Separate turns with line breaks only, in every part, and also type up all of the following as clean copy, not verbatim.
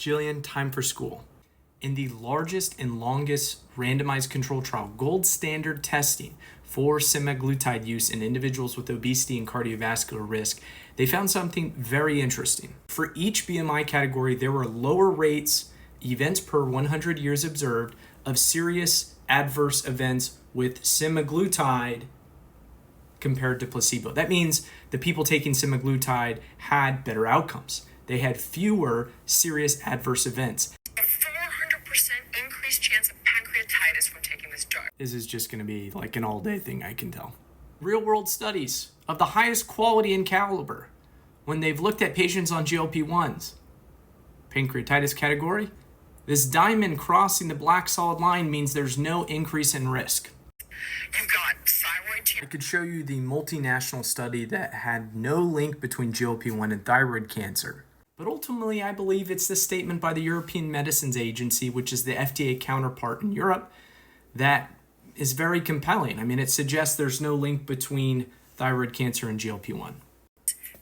Jillian, time for school. In the largest and longest randomized control trial, gold standard testing for semaglutide use in individuals with obesity and cardiovascular risk, they found something very interesting. For each BMI category, there were lower rates, events per 100 years observed, of serious adverse events with semaglutide compared to placebo. That means the people taking semaglutide had better outcomes. They had fewer serious adverse events.
A 400% increased chance of pancreatitis from taking this drug.
This is just going to be like an all-day thing, I can tell. Real-world studies of the highest quality and caliber when they've looked at patients on GLP-1s. Pancreatitis category, this diamond crossing the black solid line means there's no increase in risk.
You've got thyroid
I could show you the multinational study that had no link between GLP-1 and thyroid cancer. But ultimately, I believe it's the statement by the European Medicines Agency, which is the FDA counterpart in Europe, that is very compelling. I mean, it suggests there's no link between thyroid cancer and GLP-1.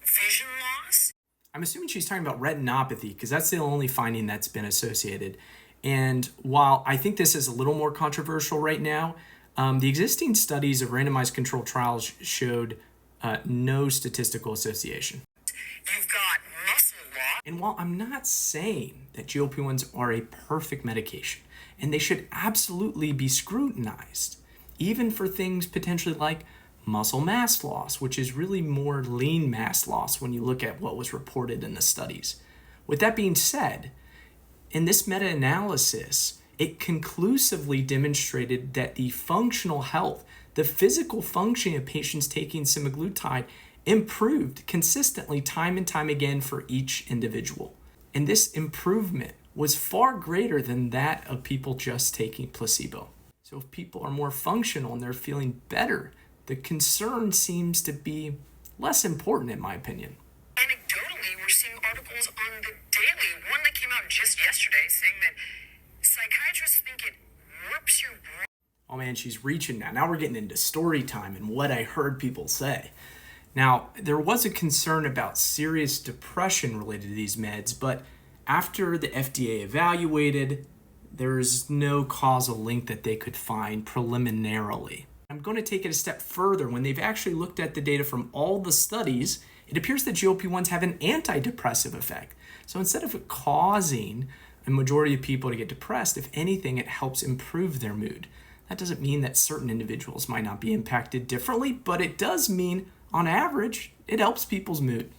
vision loss.
I'm assuming she's talking about retinopathy because that's the only finding that's been associated. And while I think this is a little more controversial right now, the existing studies of randomized controlled trials showed no statistical association.
You've got muscle loss.
And while I'm not saying that GLP-1s are a perfect medication, and they should absolutely be scrutinized, even for things potentially like muscle mass loss, which is really more lean mass loss when you look at what was reported in the studies. With that being said, in this meta-analysis, it conclusively demonstrated that the functional health, the physical functioning of patients taking semaglutide improved consistently time and time again for each individual. And this improvement was far greater than that of people just taking placebo. So if people are more functional and they're feeling better, the concern seems to be less important in my opinion.
Anecdotally, we're seeing articles on the Daily, one that came out just yesterday, saying that psychiatrists think it warps your brain.
Oh man, she's reaching now. Now we're getting into story time and what I heard people say. Now, there was a concern about serious depression related to these meds, but after the FDA evaluated, there's no causal link that they could find preliminarily. I'm going to take it a step further. When they've actually looked at the data from all the studies, it appears that GLP-1s have an antidepressive effect. So instead of causing a majority of people to get depressed, if anything, it helps improve their mood. That doesn't mean that certain individuals might not be impacted differently, but it does mean, on average, it helps people's mood.